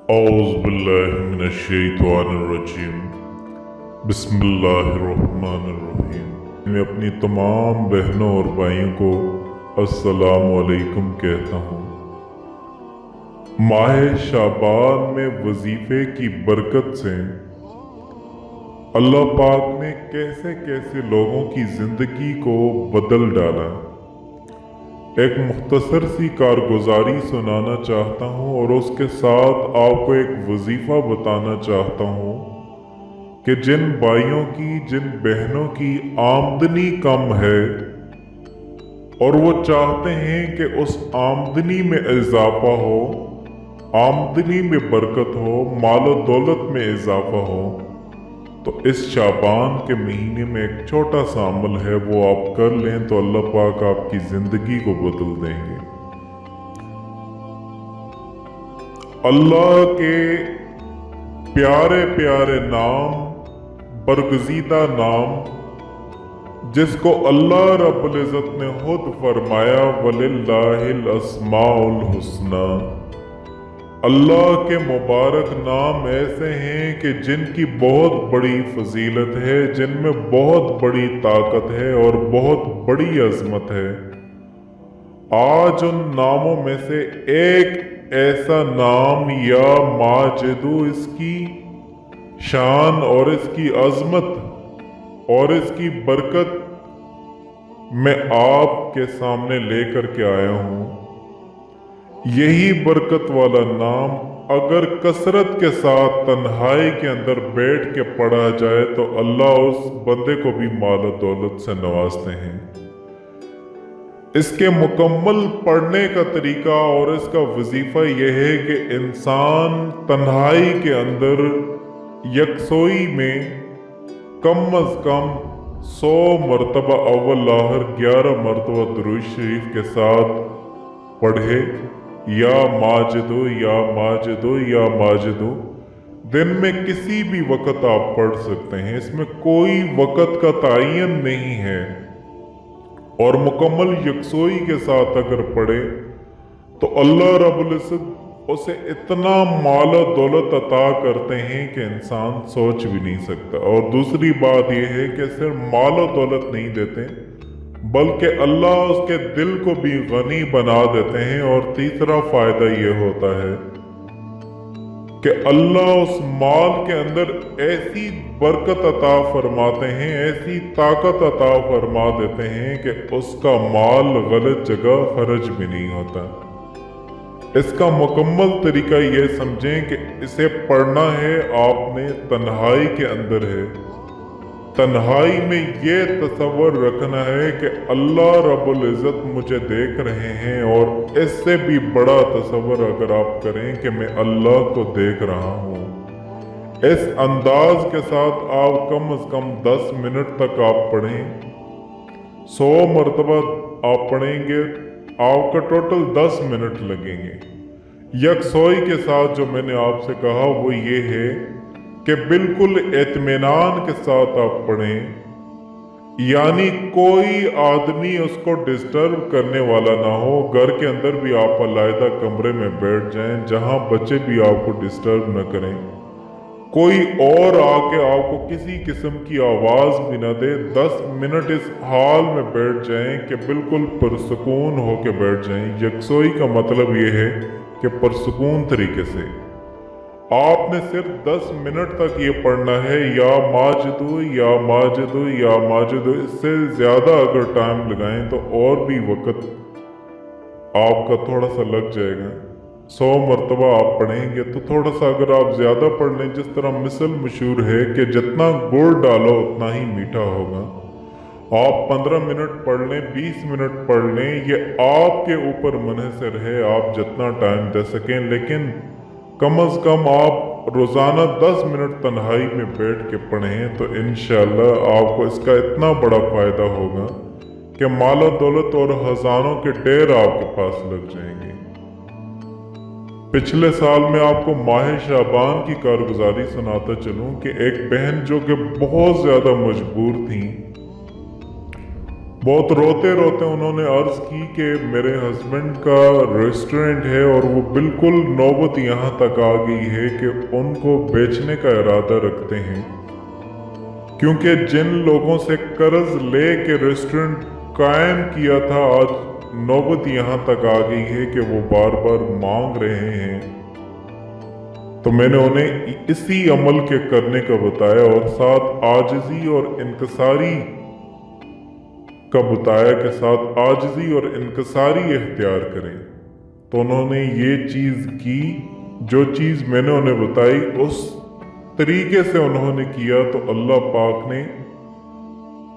औज़ुबिल्लाहिमिनश्शैतानिर्रजीम बिस्मिल्लाहिर्रहमानिर्रहीम। मैं अपनी तमाम बहनों और भाइयों को अस्सलामु अलैकुम कहता हूँ। माह शाबान में वजीफे की बरकत से अल्लाह पाक ने कैसे कैसे लोगों की जिंदगी को बदल डाला। एक मुख्तसर सी कारगुजारी सुनाना चाहता हूँ और उसके साथ आपको एक वजीफा बताना चाहता हूँ कि जिन भाइयों की, जिन बहनों की आमदनी कम है और वो चाहते हैं कि उस आमदनी में इजाफा हो, आमदनी में बरकत हो, मालो दौलत में इजाफा हो, तो इस शाबान के महीने में एक छोटा सा अमल है, वो आप कर लें तो अल्लाह पाक आपकी जिंदगी को बदल देंगे। अल्लाह के प्यारे प्यारे नाम, बरगज़ीदा नाम, जिसको अल्लाह रब्बुल इज़्ज़त ने खुद फरमाया वलिल्लाहिल अस्माउल हुस्ना। अल्लाह के मुबारक नाम ऐसे हैं कि जिनकी बहुत बड़ी फजीलत है, जिनमें बहुत बड़ी ताकत है और बहुत बड़ी अजमत है। आज उन नामों में से एक ऐसा नाम या माजिदु, इसकी शान और इसकी अजमत और इसकी बरकत मैं आपके सामने लेकर के आया हूँ। यही बरकत वाला नाम अगर कसरत के साथ तन्हाई के अंदर बैठ के पढ़ा जाए तो अल्लाह उस बंदे को भी माल दौलत से नवाजते हैं। इसके मुकम्मल पढ़ने का तरीका और इसका वजीफा यह है कि इंसान तन्हाई के अंदर यकसोई में कम अज कम 100 मरतबा अव्वल आहर 11 मरतबा दुरूद शरीफ के साथ पढ़े, या माजिदो या माजिदो या माजिदो। दिन में किसी भी वक्त आप पढ़ सकते हैं, इसमें कोई वक्त का तायन नहीं है। और मुकम्मल यकसोई के साथ अगर पढ़े तो अल्लाह रब्बुल इज़्ज़त उसे इतना माल दौलत अता करते हैं कि इंसान सोच भी नहीं सकता। और दूसरी बात यह है कि सिर्फ माल दौलत नहीं देते बल्कि अल्लाह उसके दिल को भी गनी बना देते हैं। और तीसरा फायदा यह होता है कि अल्लाह उस माल के अंदर ऐसी बरकत अता फरमाते हैं, ऐसी ताकत अता फरमा देते हैं कि उसका माल गलत जगह खर्च भी नहीं होता। इसका मुकम्मल तरीका यह समझें कि इसे पढ़ना है आपने तन्हाई के अंदर है। तन्हाई में ये तसव्वुर रखना है कि अल्लाह रब्बुल इज़्ज़त मुझे देख रहे हैं, और इससे भी बड़ा तसव्वुर अगर आप करें कि मैं अल्लाह को देख रहा हूँ। इस अंदाज के साथ आप कम से कम 10 मिनट तक आप पढ़ें। 100 मरतबा आप पढ़ेंगे, आपका टोटल 10 मिनट लगेंगे। यकसोई के साथ जो मैंने आपसे कहा वो ये है कि बिल्कुल इत्मीनान के साथ आप पढ़ें, यानी कोई आदमी उसको डिस्टर्ब करने वाला ना हो। घर के अंदर भी आप अलग कमरे में बैठ जाएं जहां बच्चे भी आपको डिस्टर्ब न करें, कोई और आके आपको किसी किस्म की आवाज भी ना दे। 10 मिनट इस हाल में बैठ जाएं कि बिल्कुल पुरसुकून होके बैठ जाएं। यकसोई का मतलब यह है कि पुरसुकून तरीके से आपने सिर्फ 10 मिनट तक ये पढ़ना है, या माजिदो या माजिदो या माजिदो। इससे ज्यादा अगर टाइम लगाएं तो और भी वक्त आपका थोड़ा सा लग जाएगा। 100 मरतबा आप पढ़ेंगे तो थोड़ा सा अगर आप ज्यादा पढ़ लें, जिस तरह मिसल मशहूर है कि जितना गुड़ डालो उतना ही मीठा होगा। आप 15 मिनट पढ़ लें, 20 मिनट पढ़ लें, ये आपके ऊपर मुनहसर है, आप जितना टाइम दे सकें। लेकिन कम अज कम आप रोजाना 10 मिनट तन्हाई में बैठ के पढ़ें तो इंशाअल्लाह आपको इसका इतना बड़ा फायदा होगा कि माला दौलत और खजानों के ढेर आपके पास लग जाएंगे। पिछले साल में आपको माह शाबान की कारगुजारी सुनाता चलूं कि एक बहन जो कि बहुत ज्यादा मजबूर थी, बहुत रोते रोते उन्होंने अर्ज की कि मेरे हस्बैंड का रेस्टोरेंट है और वो बिल्कुल नौबत यहाँ तक आ गई है कि उनको बेचने का इरादा रखते हैं, क्योंकि जिन लोगों से कर्ज ले के रेस्टोरेंट कायम किया था, आज नौबत यहाँ तक आ गई है कि वो बार बार मांग रहे हैं। तो मैंने उन्हें इसी अमल के करने का बताया और साथ आजिज़ी और इनकसारी का बताया कि साथ आजिज़ी और इनकसारी इख्तियार करें। तो उन्होंने ये चीज़ की, जो चीज़ मैंने उन्हें बताई उस तरीके से उन्होंने किया। तो अल्लाह पाक ने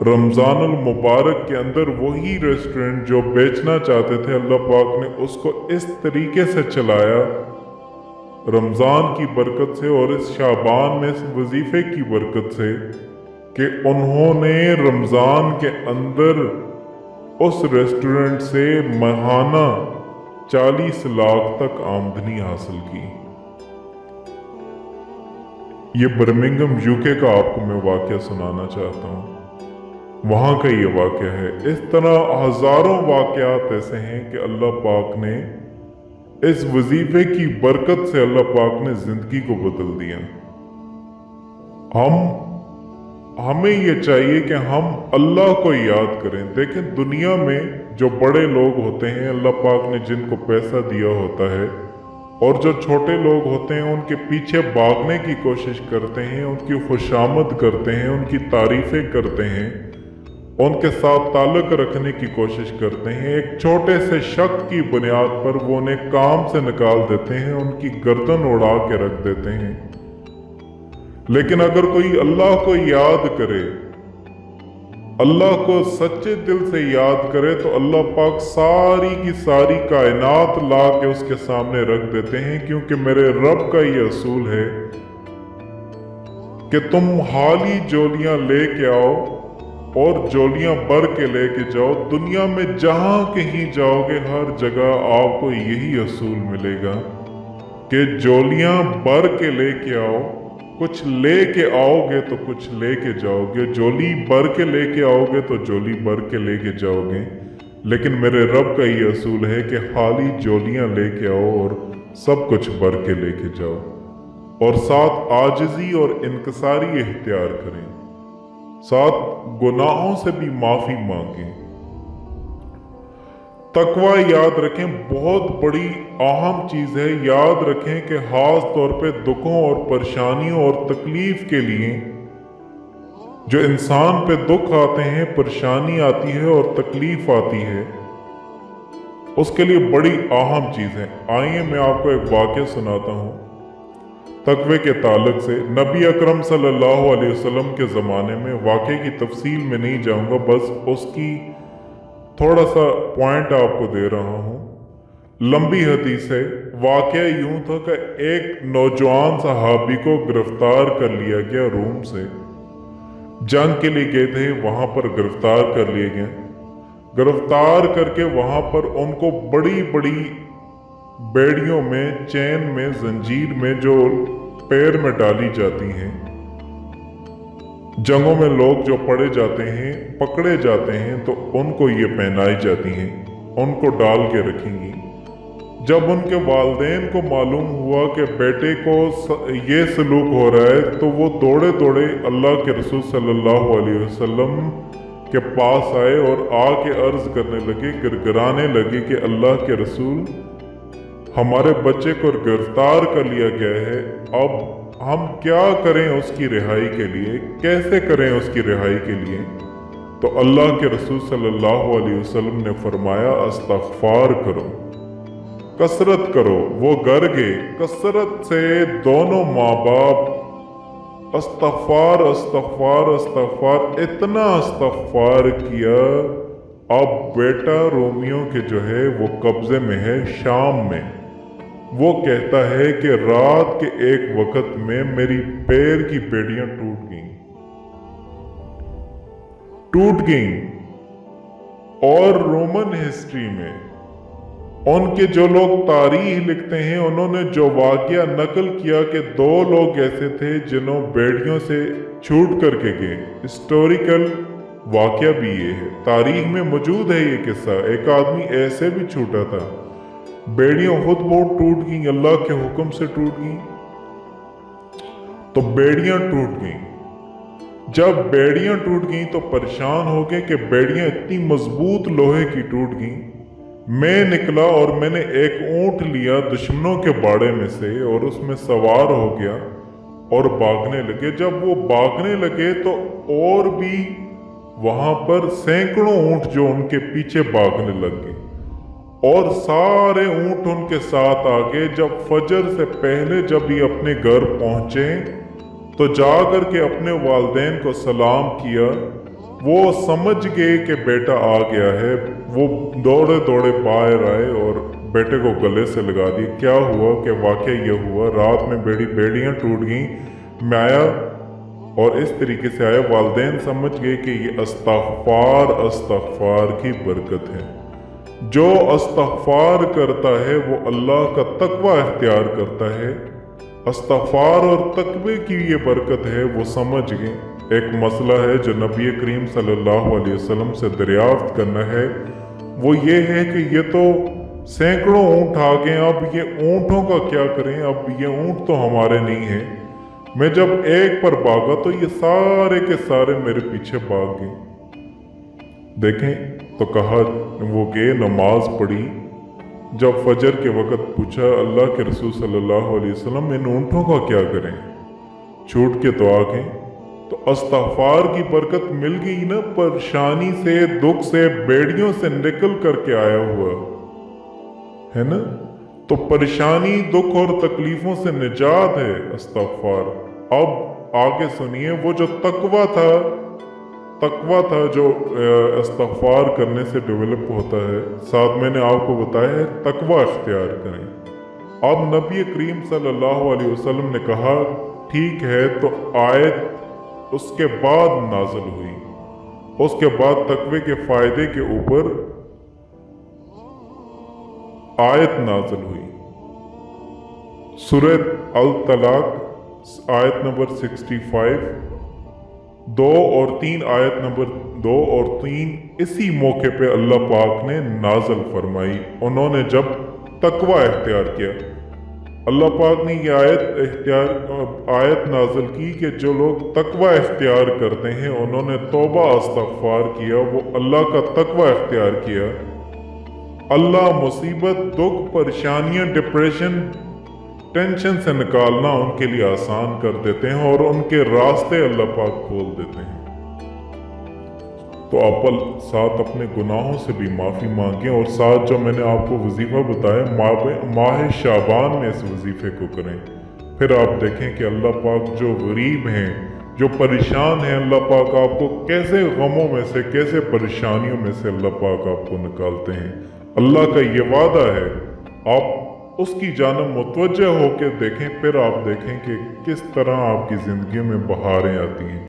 रमज़ानुल मुबारक के अंदर वही रेस्टोरेंट जो बेचना चाहते थे, अल्लाह पाक ने उसको इस तरीके से चलाया, रमज़ान की बरकत से और इस शाबान में इस वजीफे की बरकत से, कि उन्होंने रमज़ान के अंदर उस रेस्टोरेंट से माहाना 40 लाख तक आमदनी हासिल की। ये बर्मिंघम यूके का आपको मैं वाक़या सुनाना चाहता हूँ, वहाँ का ये वाक़या है। इस तरह हज़ारों वाक़यात ऐसे हैं कि अल्लाह पाक ने इस वजीफे की बरकत से अल्लाह पाक ने ज़िंदगी को बदल दिया। हमें ये चाहिए कि हम अल्लाह को याद करें। देखें, दुनिया में जो बड़े लोग होते हैं, अल्लाह पाक ने जिनको पैसा दिया होता है, और जो छोटे लोग होते हैं उनके पीछे भागने की कोशिश करते हैं, उनकी खुशामद करते हैं, उनकी तारीफें करते हैं, उनके साथ ताल्लुक रखने की कोशिश करते हैं। एक छोटे से शक की बुनियाद पर वो उन्हें काम से निकाल देते हैं, उनकी गर्दन उड़ा के रख देते हैं। लेकिन अगर कोई अल्लाह को याद करे, अल्लाह को सच्चे दिल से याद करे, तो अल्लाह पाक सारी की सारी कायनात ला के उसके सामने रख देते हैं। क्योंकि मेरे रब का ये असूल है कि तुम हाली जोलियां लेके आओ और जोलियां भर के लेके जाओ। दुनिया में जहां कहीं जाओगे, हर जगह आपको यही असूल मिलेगा कि जोलियां भर के लेके आओ। कुछ लेके आओगे तो कुछ लेके जाओगे, जोली भर के लेके आओगे तो जोली भर के लेके जाओगे। लेकिन मेरे रब का ये असूल है कि खाली जोलियां लेके आओ और सब कुछ भर के लेके जाओ, और साथ आजिज़ी और इनकसारी इख्तियार करें, साथ गुनाहों से भी माफ़ी मांगें। तकवा याद रखें, बहुत बड़ी अहम चीज़ है। याद रखें कि खास तौर पे दुखों और परेशानियों और तकलीफ के लिए जो इंसान पे दुख आते हैं, परेशानी आती है और तकलीफ आती है, उसके लिए बड़ी अहम चीज़ है। आइए मैं आपको एक वाक़या सुनाता हूँ तकवे के ताल्लुक से। नबी अकरम सल्लल्लाहु अलैहि वसल्लम के ज़माने में, वाक़े की तफसील में नहीं जाऊँगा, बस उसकी थोड़ा सा पॉइंट आपको दे रहा हूँ। लंबी हदीस है। वाक़या यूं था कि एक नौजवान सहाबी को गिरफ्तार कर लिया गया। रूम से जंग के लिए गए थे, वहां पर गिरफ्तार कर लिए गए। गिरफ्तार करके वहां पर उनको बड़ी बड़ी बेड़ियों में, चैन में, जंजीर में जो पैर में डाली जाती हैं। जंगों में लोग जो पड़े जाते हैं, पकड़े जाते हैं, तो उनको ये पहनाई जाती हैं, उनको डाल के रखेंगी। जब उनके वालिदैन को मालूम हुआ कि बेटे को ये सलूक हो रहा है, तो वो दौड़े दौड़े अल्लाह के रसूल सल्लल्लाहु अलैहि वसल्लम के पास आए और आके अर्ज करने लगे, गिड़गिड़ाने लगे कि अल्लाह के रसूल, हमारे बच्चे को गिरफ्तार कर लिया गया है, अब हम क्या करें उसकी रिहाई के लिए, कैसे करें उसकी रिहाई के लिए। तो अल्लाह के रसूल सल्लल्लाहु अलैहि वसल्लम ने फरमाया, इस्तग़फ़ार करो, कसरत करो। वो घर गए, कसरत से दोनों माँ बाप इस्तग़फ़ार इस्तग़फ़ार इस्तग़फ़ार, इतना इस्तग़फ़ार किया। अब बेटा रोमियो के जो है वो कब्जे में है, शाम में। वो कहता है कि रात के एक वक्त में मेरी पैर की बेड़ियां टूट गईं। और रोमन हिस्ट्री में उनके जो लोग तारीख लिखते हैं, उन्होंने जो वाक़या नकल किया कि 2 लोग ऐसे थे जिन्होंने बेड़ियों से छूट करके गए। हिस्टोरिकल वाकया भी ये है, तारीख में मौजूद है ये किस्सा। एक आदमी ऐसे भी छूटा था, बेड़ियां खुद बहुत टूट गई, अल्लाह के हुक्म से टूट गई। तो बेड़ियां टूट गई। जब बेड़ियां टूट गई तो परेशान हो गए कि बेड़ियां इतनी मजबूत लोहे की टूट गई। मैं निकला और मैंने एक ऊंट लिया दुश्मनों के बाड़े में से और उसमें सवार हो गया और भागने लगे। जब वो भागने लगे तो और भी वहां पर सैकड़ों ऊंट जो उनके पीछे भागने लग गए और सारे ऊंट उनके साथ आ गए। जब फजर से पहले जब ये अपने घर पहुंचे तो जाकर के अपने वालिदैन को सलाम किया। वो समझ गए कि बेटा आ गया है। वो दौड़े दौड़े बाहर आए और बेटे को गले से लगा दिया। क्या हुआ कि वाकया ये हुआ, रात में बेड़ियां टूट गई, मैं आया और इस तरीके से आया। वालिदैन समझ गए कि ये अस्तगफार की बरकत है। जो अस्तगफार करता है वो अल्लाह का तकवा इख्तियार करता है। अस्तगफार और तकवे की ये बरकत है, वो समझ गए। एक मसला है जो नबी करीम सल्लल्लाहु अलैहि वसल्लम से दरियाफ्त करना है, वो ये है कि ये तो सैकड़ों ऊंट आ गए, अब ये ऊंटों का क्या करें? अब ये ऊंट तो हमारे नहीं है। मैं जब एक पर भागा तो ये सारे के सारे मेरे पीछे भाग गए। देखें तो कहा, वो गए, नमाज पढ़ी। जब फजर के वक़्त पूछा अल्लाह के रसूल सल्लल्लाहु अलैहि वसल्लम, इन ऊँटों का क्या करें? छूट के तो आ गए। तो अस्तगफार की बरकत मिल गई ना, परेशानी से, दुख से, बेड़ियों से निकल करके आया हुआ है ना। तो परेशानी, दुख और तकलीफों से निजात है अस्तगफार। अब आगे सुनिए, वो जो तकवा था जो इस्तगफार करने से डेवलप होता है, साथ मैंने आपको बताया है तकवा इख्तियार करें। अब नबी करीम सल्लल्लाहु अलैहि वसल्लम ने कहा ठीक है, तो आयत उसके बाद नाज़िल हुई। उसके बाद तकवे के फायदे के ऊपर आयत नाज़िल हुई। सूरह अल तलाक आयत नंबर 65, 2 और 3, आयत नंबर 2 और 3 इसी मौके पे अल्लाह पाक ने नाज़िल फरमाई। उन्होंने जब तकवा इख्तियार किया, अल्लाह पाक ने ये आयत नाज़िल की कि जो लोग तकवा इख्तियार करते हैं, उन्होंने तौबा इस्तगफार किया, वो अल्लाह का तकवा इख्तियार किया, अल्लाह मुसीबत, दुख, परेशानियां, डिप्रेशन, टेंशन से निकालना उनके लिए आसान कर देते हैं और उनके रास्ते अल्लाह पाक खोल देते हैं। तो आप साथ अपने गुनाहों से भी माफ़ी मांगें और साथ जो मैंने आपको वजीफ़ा बताया माह शाबान में इस वजीफ़े को करें। फिर आप देखें कि अल्लाह पाक जो गरीब हैं, जो परेशान हैं, अल्लाह पाक आपको कैसे गमों में से, कैसे परेशानियों में से अल्लाह पाक आपको निकालते हैं। अल्लाह का ये वादा है, आप उसकी जानब मुतवज्जह होकर देखें, फिर आप देखें कि किस तरह आपकी ज़िंदगी में बहारें आती हैं।